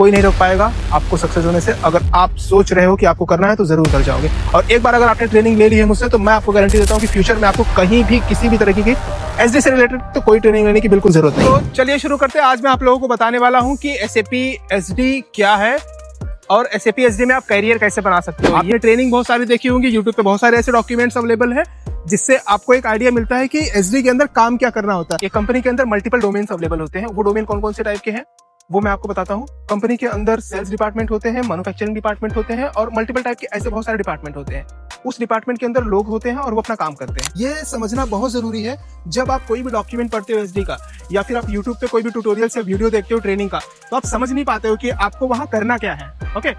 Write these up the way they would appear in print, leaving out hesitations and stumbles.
कोई नहीं रोक पाएगा आपको सक्सेस होने से। अगर आप सोच रहे हो कि आपको करना है तो जरूर कर जाओगे। और एक बार अगर आपने ट्रेनिंग ले ली है मुझसे तो मैं आपको गारंटी देता हूँ कि फ्यूचर में आपको कहीं भी किसी भी तरीके की एसडी से रिलेटेड तो कोई ट्रेनिंग लेने की बिल्कुल जरूरत नहीं। तो चलिए शुरू करते हैं। आज मैं आप लोगों को बताने वाला हूँ कि SAP SD क्या है और SAP SD में आप करियर कैसे बना सकते हो। आपने ट्रेनिंग बहुत सारी देखी होंगी, यूट्यूब पे बहुत सारे ऐसे डॉक्यूमेंट्स अवेलेबल है जिससे आपको एक आइडिया मिलता है कि SD के अंदर काम क्या करना होता है। ये कंपनी के अंदर मल्टीपल डोमेन्स अवेलेबल होते हैं। वो डोमेन कौन कौन से टाइप के हैं वो मैं आपको बताता हूँ। कंपनी के अंदर सेल्स डिपार्टमेंट होते हैं, मैन्युफैक्चरिंग डिपार्टमेंट होते हैं और मल्टीपल टाइप के ऐसे बहुत सारे डिपार्टमेंट होते हैं। उस डिपार्टमेंट के अंदर लोग होते हैं और वो अपना काम करते हैं। ये समझना बहुत जरूरी है जब आप कोई भी डॉक्यूमेंट पढ़ते हो SD का, या फिर आप यूट्यूब पे कोई भी ट्यूटोरियल या वीडियो देखते हो ट्रेनिंग का, तो आप समझ नहीं पाते हो कि आपको वहां करना क्या है। ओके,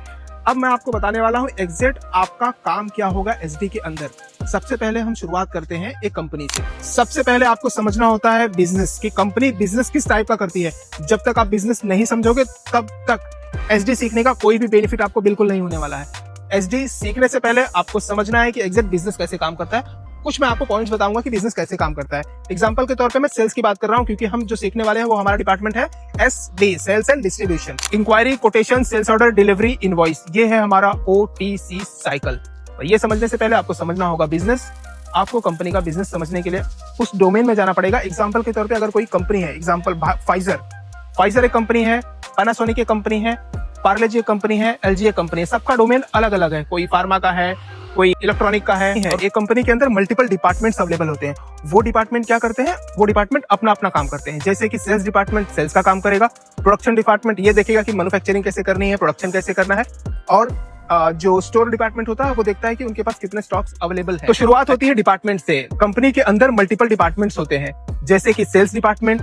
अब मैं आपको बताने वाला हूं एग्जैक्ट आपका काम क्या होगा SD के अंदर। सबसे पहले हम शुरुआत करते हैं एक कंपनी से। सबसे पहले आपको समझना होता है बिजनेस की, कंपनी बिजनेस किस टाइप का करती है। जब तक आप बिजनेस नहीं समझोगे तब तक SD सीखने का कोई भी बेनिफिट आपको बिल्कुल नहीं होने वाला है। SD सीखने से पहले आपको समझना है कि एग्जैक्ट बिजनेस कैसे काम करता है। कुछ मैं आपको पॉइंट्स बताऊंगा कि बिजनेस कैसे काम करता है। एग्जांपल के तौर पे मैं सेल्स की बात कर रहा हूं क्योंकि हम जो सीखने वाले हैं वो हमारा डिपार्टमेंट है SD, sales and distribution. Enquiry, quotation, sales order, delivery, invoice, ये है हमारा OTC साइकिल। ये समझने से पहले आपको समझना होगा बिजनेस। आपको कंपनी का बिजनेस समझने के लिए उस डोमेन में जाना पड़ेगा। एग्जांपल के तौर पे अगर कोई कंपनी है, एग्जांपल फाइजर एक कंपनी है, पैनासोनिक एक कंपनी है, पार्ले-जी एक कंपनी है, LG एक कंपनी है। सबका डोमेन अलग अलग है। कोई फार्मा का है, कोई इलेक्ट्रॉनिक का है। एक कंपनी के अंदर मल्टीपल डिपार्टमेंट्स अवेलेबल होते हैं। वो डिपार्टमेंट क्या करते हैं, वो डिपार्टमेंट अपना अपना काम करते हैं। जैसे कि सेल्स डिपार्टमेंट सेल्स का काम करेगा, प्रोडक्शन डिपार्टमेंट ये देखेगा कि मैन्युफैक्चरिंग कैसे करनी है, प्रोडक्शन कैसे करना है, और जो स्टोर डिपार्टमेंट होता है वो देखता है कि उनके पास कितने स्टॉक्स अवेलेबल है। तो शुरुआत होती है डिपार्टमेंट से। कंपनी के अंदर मल्टीपल डिपार्टमेंट्स होते हैं जैसे कि sales department,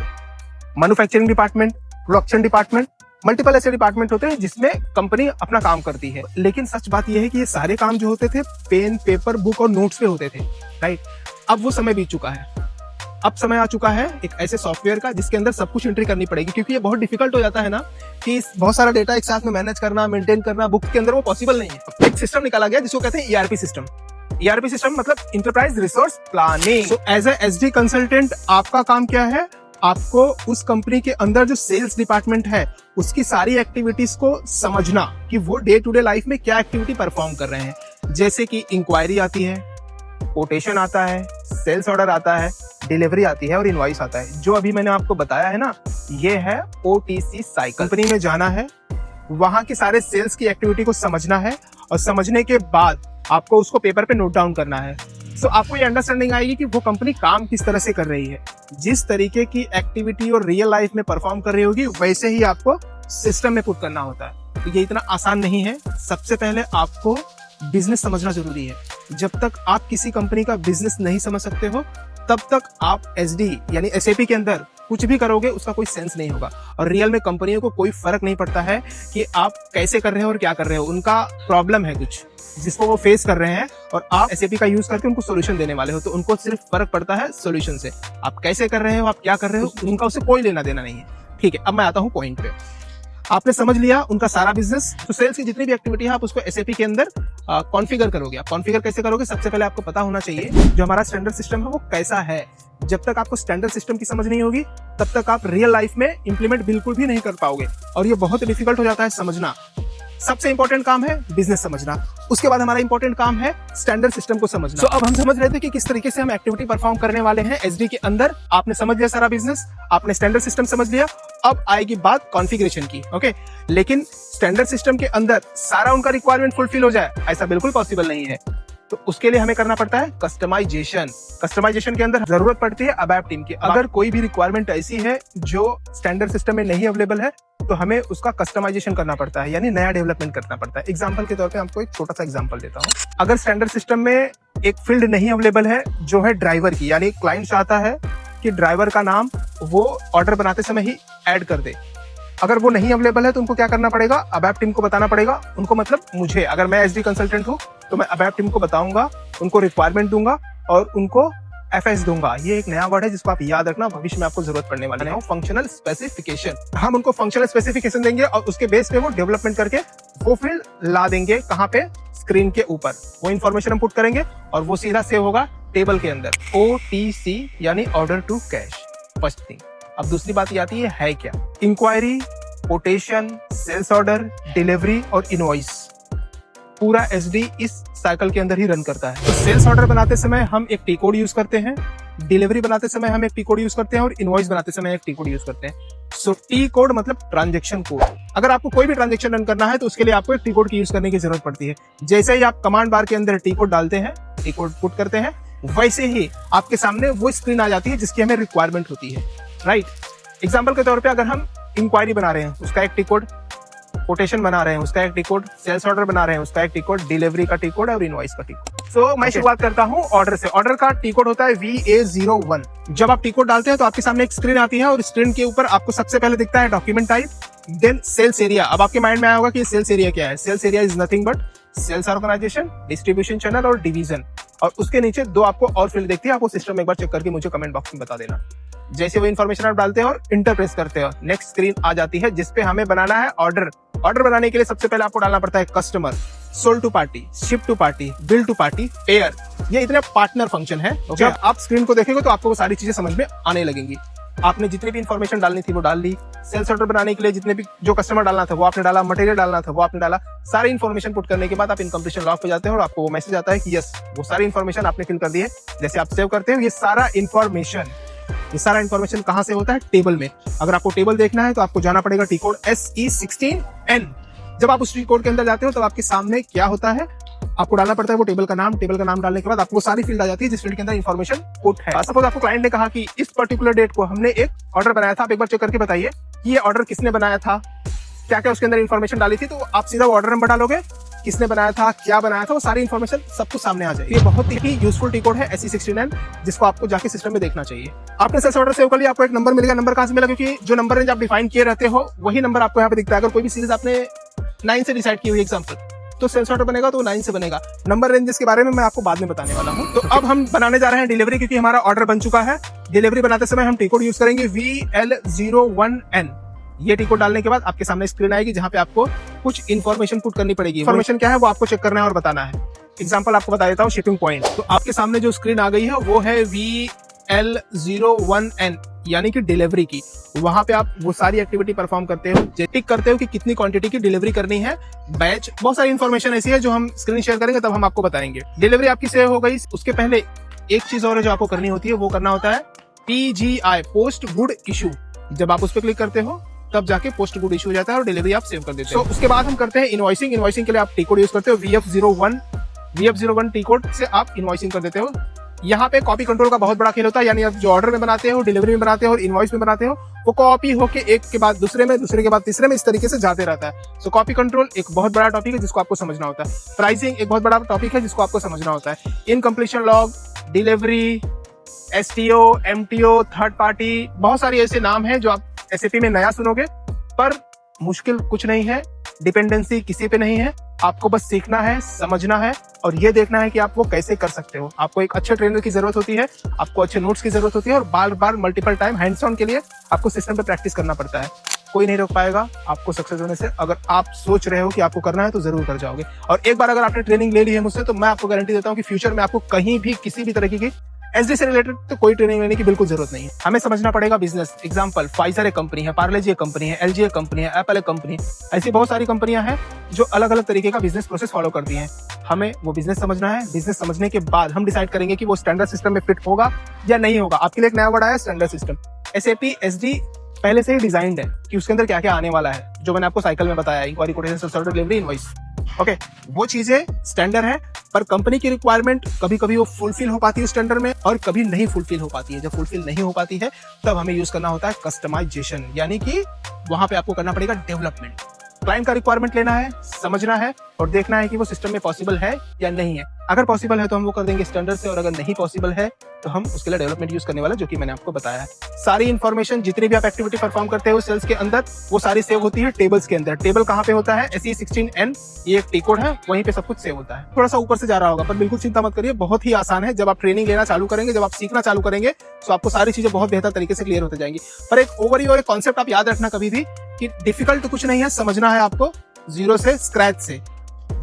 manufacturing department, production department, multiple ऐसे डिपार्टमेंट होते हैं जिसमें कंपनी अपना काम करती है। लेकिन सच बात यह है कि ये सारे काम जो होते थे पेन, पेपर, बुक और नोट्स पे होते थे, राइट। अब वो समय बीत चुका है। अब समय आ चुका है एक ऐसे सॉफ्टवेयर का जिसके अंदर सब कुछ एंट्री करनी पड़ेगी, क्योंकि ये बहुत डिफिकल्ट हो जाता है ना कि बहुत सारा डेटा एक साथ में मैनेज करना, मेंटेन करना बुक के अंदर, वो पॉसिबल नहीं है। एक सिस्टम निकाला गया जिसको कहते हैं ERP सिस्टम। ERP सिस्टम मतलब enterprise resource planning. So as a SD consultant आपका काम क्या है, आपको उस कंपनी के अंदर जो सेल्स डिपार्टमेंट है उसकी सारी एक्टिविटीज को समझना कि वो डे टू डे लाइफ में क्या एक्टिविटी परफॉर्म कर रहे हैं। जैसे कि इंक्वायरी आती है, कोटेशन आता है, सेल्स ऑर्डर आता है, डिलीवरी आती है और इनवॉइस आता है। जो अभी मैंने आपको बताया है ना, ये है OTC साइकिल। कंपनी में जाना है, वहां के सारे सेल्स की एक्टिविटी को समझना है और समझने के बाद आपको उसको पेपर पे नोट डाउन करना है। सो आपको ये अंडरस्टैंडिंग आएगी कि वो कंपनी काम किस तरह से कर रही है। जिस तरीके की एक्टिविटी और रियल लाइफ में परफॉर्म कर रही होगी वैसे ही आपको सिस्टम में पुट करना होता है। तो ये इतना आसान नहीं है। सबसे पहले आपको बिजनेस समझना जरूरी है। जब तक आप किसी कंपनी का बिजनेस नहीं समझ सकते हो तब तक आप SD यानी SAP के अंदर कुछ भी करोगे उसका कोई सेंस नहीं होगा। और रियल में कंपनियों को कोई फर्क नहीं पड़ता है कि आप कैसे कर रहे हो और क्या कर रहे हो। उनका प्रॉब्लम है कुछ जिसको वो फेस कर रहे हैं और आप SAP का यूज करके उनको सोल्यूशन देने वाले हो। तो उनको सिर्फ फर्क पड़ता है सोल्यूशन से। आप कैसे कर रहे हो, आप क्या कर रहे हो, उनका उससे कोई लेना देना नहीं है। ठीक है, अब मैं आता हूँ पॉइंट पे। आपने समझ लिया उनका सारा बिजनेस। तो सेल्स की जितनी भी एक्टिविटी है आप उसको SAP के अंदर कॉन्फ़िगर करोगे। आप कॉन्फ़िगर कैसे करोगे, सबसे पहले आपको पता होना चाहिए जो हमारा स्टैंडर्ड सिस्टम है वो कैसा है। जब तक आपको स्टैंडर्ड सिस्टम की समझ नहीं होगी तब तक आप रियल लाइफ में इंप्लीमेंट बिल्कुल भी नहीं कर पाओगे और ये बहुत डिफिकल्ट हो जाता है समझना। सबसे इंपॉर्टेंट काम है बिजनेस समझना, उसके बाद हमारा इंपॉर्टेंट काम है स्टैंडर्ड सिस्टम को समझना। अब हम समझ रहे थे कि किस तरीके से हम एक्टिविटी परफॉर्म करने वाले हैं SD के अंदर। आपने समझ लिया सारा बिजनेस, आपने स्टैंडर्ड सिस्टम समझ लिया। अब आएगी बात कॉन्फ़िगरेशन की। ओके, लेकिन स्टैंडर्ड सिस्टम के अंदर सारा उनका रिक्वायरमेंट फुलफिल हो जाए ऐसा बिल्कुल पॉसिबल नहीं है। तो उसके लिए हमें करना पड़ता है कस्टमाइजेशन। कस्टमाइजेशन के अंदर जरूरत पड़ती है ABAP टीम की। अगर कोई भी रिक्वायरमेंट ऐसी है जो स्टैंडर्ड सिस्टम में नहीं अवेलेबल है तो हमें उसका कस्टमाइजेशन करना पड़ता है, यानी नया डेवलपमेंट करना पड़ता है। एग्जांपल के तौर पे आपको एक छोटा सा एग्जांपल देता हूँ। अगर स्टैंडर्ड सिस्टम में एक फील्ड नहीं अवेलेबल है जो है ड्राइवर की, यानी क्लाइंट चाहता है कि ड्राइवर का नाम वो ऑर्डर बनाते समय ही ऐड कर दे। अगर वो नहीं अवेलेबल है तो उनको क्या करना पड़ेगा, ABAP टीम को बताना पड़ेगा। उनको मतलब मुझे, अगर मैं SD कंसल्टेंट हूँ तो मैं ABAP टीम को बताऊंगा, उनको रिक्वायरमेंट दूंगा और उनको FS दूंगा। ये एक नया वर्ड है जिसको आप याद रखना, भविष्य में आपको जरूरत पड़ने वाली है। Functional specification. हम उनको फंक्शनल स्पेसिफिकेशन देंगे और उसके बेस पे वो डेवलपमेंट करके वो फील्ड ला देंगे। कहाँ पे, स्क्रीन के ऊपर। वो इन्फॉर्मेशन हम पुट करेंगे और वो सीधा सेव होगा टेबल के अंदर। OTC यानी order to cash, first thing. अब दूसरी बात ये आती है क्या, enquiry, quotation, sales order, delivery और इनवॉइस, पूरा एसडी इस साइकिल के अंदर ही रन करता है। तो सेल्स ऑर्डर बनाते समय हम एक टी कोड यूज करते हैं, डिलीवरी बनाते समय हम एक टी कोड यूज करते हैं और इनवॉइस बनाते समय एक टी कोड यूज करते हैं। सो टी कोड मतलब ट्रांजेक्शन कोड। अगर आपको कोई भी ट्रांजेक्शन रन करना है तो उसके लिए आपको एक टी कोड की यूज करने की जरूरत पड़ती है। जैसे ही आप कमांड बार के अंदर टी कोड डालते हैं, टी कोड पुट करते हैं, वैसे ही आपके सामने वो स्क्रीन आ जाती है जिसकी हमें रिक्वायरमेंट होती है, राइट। एग्जाम्पल के तौर पे अगर हम इंक्वायरी बना रहे हैं उसका एक टी कोड, कोटेशन बना रहे हैं उसका एक टी कोड, सेल्स ऑर्डर बना रहे हैं उसका एक टी कोड, डिलीवरी का टी कोड और इनवॉइस का टी कोड। सो मैं शुरुआत करता हूं ऑर्डर से। ऑर्डर का टी कोड होता है VA01। जब आप टी कोड डालते हैं तो आपके सामने एक स्क्रीन आती है और स्क्रीन के ऊपर आपको सबसे पहले दिखता है document type, then sales area. अब आपके माइंड में आया होगा कि सेल्स एरिया क्या है। Sales area is nothing but sales organisation, distribution channel और डिवीजन। और उसके नीचे दो आपको और फील्ड देखती है। आपको सिस्टम में एक बार चेक करके मुझे कमेंट बॉक्स में बता देना। जैसे वो इन्फॉर्मेशन आप डालते हो और इंटर प्रेस करते हो, नेक्स्ट स्क्रीन आ जाती है जिसपे हमें बनाना है ऑर्डर। ऑर्डर बनाने के लिए सबसे पहले आपको डालना पड़ता है customer, sold to party, ship to party, bill to party, payer. ये इतने पार्टनर फंक्शन है। जब आप स्क्रीन को देखेंगे तो आपको वो सारी चीजें समझ में आने लगेंगी। आपने जितनी भी इन्फॉर्मेशन डालनी थी वो डाल ली। सेल्स ऑर्डर बनाने के लिए जितने भी जो कस्टमर डालना था वो आपने डाला, मटेरियल डालना था वो आपने डाला। सारी इन्फॉर्मेशन पुट करने के बाद आप इनकम्प्लीशन लॉग पे जाते हैं और आपको वो मैसेज आता है कि यस, वो सारी इन्फॉर्मेशन आपने फिल कर दी है। जैसे आप सेव करते हो ये सारा इन्फॉर्मेशन कहाँ से होता है? टेबल में। अगर आपको टेबल देखना है तो आपको जाना पड़ेगा टी कोड SE16N। जब आप उस टी कोड के अंदर जाते हो तो आपके सामने क्या होता है, आपको डालना पड़ता है वो टेबल का नाम। टेबल का नाम डालने के बाद आपको वो सारी फील्ड आ जाती है जिस फील्ड के अंदर इन्फॉर्मेशन पुट है। सपोज आपको क्लाइंट ने कहा कि इस पर्टिकुलर डेट को हमने एक ऑर्डर बनाया था, आप एक बार चेक करके बताइए कि ये ऑर्डर किसने बनाया था, क्या क्या उसके अंदर इन्फॉर्मेशन डाली थी। तो आप सीधा ऑर्डर नंबर डालोगे, किसने बनाया था, क्या बनाया था, वो सारी इन्फॉर्मेशन सब कुछ सामने आ जाएगी। ये बहुत ही यूजफुल टी कोड है SE16N, जिसको आपको जाके सिस्टम में देखना चाहिए। आपने सेल्स ऑर्डर सेव कर लिया, आपको एक नंबर मिलेगा। नंबर कहाँ से मिला? क्योंकि जो नंबर रेंज आप डिफाइन किए रहते हो वही नंबर आपको यहाँ पे दिखता है। अगर कोई भी सीरीज आपने 9 से डिसाइड की हुई एग्जाम्पल, तो सेल्स ऑर्डर बनेगा तो 9 से बनेगा। नंबर रेंजेस के बारे में मैं आपको बाद में बताने वाला हूँ। तो अब हम बनाने जा रहे हैं डिलीवरी, क्योंकि हमारा ऑर्डर बन चुका है। डिलीवरी बनाते समय हम टी कोड यूज करेंगे VL01N। ये टी कोड डालने के बाद आपके सामने स्क्रीन आएगी जहां पे आपको कुछ इन्फॉर्मेशन पुट करनी पड़ेगी। इन्फॉर्मेशन क्या है वो आपको चेक करना है और बताना है। एग्जांपल आपको बता देता हूँ, शिपिंग पॉइंट। तो आपके सामने जो स्क्रीन आ गई है वो है VL01N, यानी कि डिलीवरी की। वहां पे आप वो सारी एक्टिविटी परफॉर्म करते हो, टिक करते हो कि कितनी क्वांटिटी की डिलीवरी करनी है, बैच, बहुत सारी इन्फॉर्मेशन ऐसी है जो हम स्क्रीन शेयर करेंगे तब हम आपको बताएंगे। डिलीवरी आपकी सेव हो गई। उसके पहले एक चीज और है जो आपको करनी होती है, वो करना होता है PGI, पोस्ट गुड इशू। जब आप उस पर क्लिक करते हो तब जाके पोस्ट गुड इशू हो जाता है और डिलीवरी आप सेव कर देते हो। उसके बाद हम करते हैं इनवॉइसिंग। इनवॉइसिंग के लिए आप टी कोड यूज करते हो VF01 टी कोड से आप इनवॉइसिंग कर देते हो। यहाँ पे कॉपी कंट्रोल का बहुत बड़ा खेल होता है, यानी आप जो ऑर्डर में बनाते हो, डिलीवरी में बनाते हो और इनवॉइस में बनाते हो, वो कॉपी होके एक के बाद दूसरे में, दूसरे के बाद तीसरे में, इस तरीके से जाते रहता है। सो कॉपी कंट्रोल एक बहुत बड़ा टॉपिक है जिसको आपको समझना होता है। प्राइसिंग एक बहुत बड़ा टॉपिक है जिसको आपको समझना होता है। Incompletion log, delivery, STO, MTO, third party, बहुत सारी ऐसे नाम हैं जो आप SAP में नया सुनोगे, पर मुश्किल कुछ नहीं है, डिपेंडेंसी किसी पे नहीं है। आपको बस सीखना है, समझना है और ये देखना है कि आप वो कैसे कर सकते हो। आपको एक अच्छे ट्रेनर की जरूरत होती है, आपको अच्छे नोट्स की जरूरत होती है और बार बार मल्टीपल टाइम हैंड्स ऑन के लिए आपको सिस्टम पे प्रैक्टिस करना पड़ता है। कोई नहीं रोक पाएगा आपको सक्सेस होने से। अगर आप सोच रहे हो कि आपको करना है तो जरूर कर जाओगे। और एक बार अगर आपने ट्रेनिंग ले ली है मुझसे, तो मैं आपको गारंटी देता हूँ कि फ्यूचर में आपको कहीं भी किसी भी तरीके की एसडी से रिलेटेड तो कोई ट्रेनिंग लेने की बिल्कुल जरूरत नहीं है। हमें समझना पड़ेगा बिजनेस। एग्जांपल, फाइजर एक कंपनी है, पार्ले-जी एक कंपनी है, LG एक कंपनी है, एप्पल एक कंपनी है। ऐसी बहुत सारी कंपनियां हैं जो अलग अलग तरीके का बिजनेस प्रोसेस फॉलो करती हैं। हमें वो बिजनेस समझना है। बिजनेस समझने के बाद हम डिसाइड करेंगे कि वो स्टैंडर्ड सिस्टम में फिट होगा या नहीं होगा। आपके लिए एक नया वर्ड आया, स्टैंडर्ड सिस्टम। SAP SD पहले से ही डिजाइंड है कि उसके अंदर क्या क्या आने वाला है, जो मैंने आपको साइकिल में बताया, enquiry, quotation, sales order, delivery, invoice. Okay, वो चीजें स्टैंडर्ड है, पर कंपनी की रिक्वायरमेंट कभी कभी वो फुलफिल हो पाती है स्टैंडर्ड में और कभी नहीं फुलफिल हो पाती है। जब फुलफिल नहीं हो पाती है तब हमें यूज करना होता है कस्टमाइजेशन, यानी कि वहां पे आपको करना पड़ेगा डेवलपमेंट। क्लाइंट का रिक्वायरमेंट लेना है, समझना है और देखना है कि वो सिस्टम में पॉसिबल है या नहीं है। अगर पॉसिबल है तो हम वो कर देंगे स्टैंडर्ड से, और अगर नहीं पॉसिबल है तो हम उसके लिए डेवलपमेंट यूज करने वाला, जो कि मैंने आपको बताया है। सारी इन्फॉर्मेशन जितनी भी आप एक्टिविटी परफॉर्म करते हो सेल्स के अंदर, वो सारी सेव होती है टेबल्स के अंदर। टेबल कहाँ पे होता है? SE16N, ये एक टी कोड है, वहीं पे सब कुछ सेव होता है। थोड़ा सा ऊपर से जा रहा होगा पर बिल्कुल चिंता मत करिए, बहुत ही आसान है। जब आप ट्रेनिंग लेना चालू करेंगे, जब आप सीखना चालू करेंगे, तो आपको सारी चीजें बहुत बेहतर तरीके से क्लियर होती जाएंगी। पर एक ओवरव्यू और एक कॉन्सेप्ट आप याद रखना कभी भी, कि डिफिकल्ट तो कुछ नहीं है, समझना है आपको जीरो से, स्क्रैच से।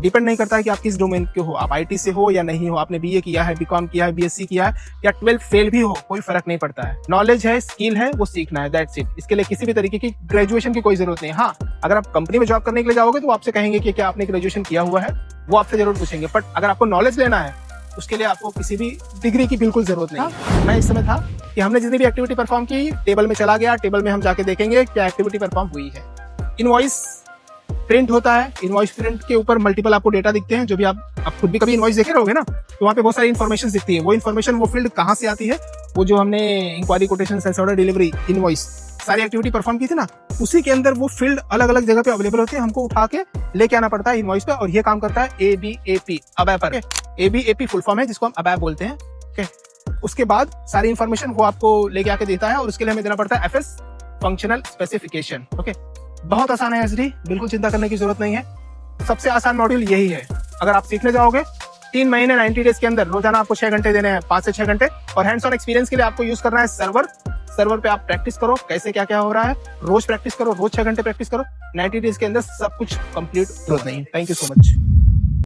डिपेंड नहीं करता है कि आप किस डोमेन के हो, आप आईटी से हो या नहीं हो, आपने बीए किया है, बीकॉम किया है, बीएससी किया है या 12 फेल भी हो, कोई फर्क नहीं पड़ता है। नॉलेज है, स्किल है, वो सीखना है, दैट्स इट। इसके लिए किसी भी तरीके की ग्रेजुएशन की कोई जरूरत नहीं है। हाँ, अगर आप कंपनी में जॉब करने के लिए जाओगे तो आपसे कहेंगे कि क्या आपने ग्रेजुएशन किया हुआ है, वो आपसे जरूर पूछेंगे। बट अगर आपको नॉलेज लेना है उसके लिए आपको किसी भी डिग्री की बिल्कुल जरूरत नहीं है। मैं इस समय था कि हमने जितनी भी एक्टिविटी परफॉर्म की, टेबल में चला गया, टेबल में हम जाके देखेंगे क्या एक्टिविटी परफॉर्म हुई है। इनवॉइस प्रिंट होता है, इनवॉइस प्रिंट के ऊपर मल्टीपल आपको डेटा दिखते हैं। जो भी आप खुद भी कभी इनवॉइस देखे रहोगे ना, तो वहाँ पे बहुत सारी इन्फॉर्मेशन दिखती है। वो इन्फॉर्मेशन, वो फील्ड कहाँ से आती है, वो जो हमने enquiry, quotation, sales order, delivery, invoice सारी एक्टिविटी परफॉर्म की थी ना, उसी के अंदर वो फील्ड अलग अलग जगह पे अवेलेबल होती है। हमको उठा के लेके आना पड़ता है इनवॉइस पे, और ये काम करता है ABAP, अबैप पर। ABAP फुल फॉर्म है जिसको हम अबैप बोलते हैं। उसके बाद सारी इन्फॉर्मेशन वो आपको लेके आके देता है, और उसके लिए हमें देना पड़ता है FS, फंक्शनल स्पेसिफिकेशन। ओके, बहुत आसान है SD, बिल्कुल चिंता करने की जरूरत नहीं है। सबसे आसान मॉड्यूल यही है। अगर आप सीखने जाओगे 3 महीने 90 डेज के अंदर, रोजाना आपको 6 घंटे देने हैं, 5 से 6 घंटे, और हैंड्स ऑन एक्सपीरियंस के लिए आपको यूज करना है सर्वर पे आप प्रैक्टिस करो, कैसे क्या क्या हो रहा है, रोज प्रैक्टिस करो, रोज 6 घंटे प्रैक्टिस करो। 90 डेज के अंदर सब कुछ कंप्लीट हो नहीं। Thank you so much.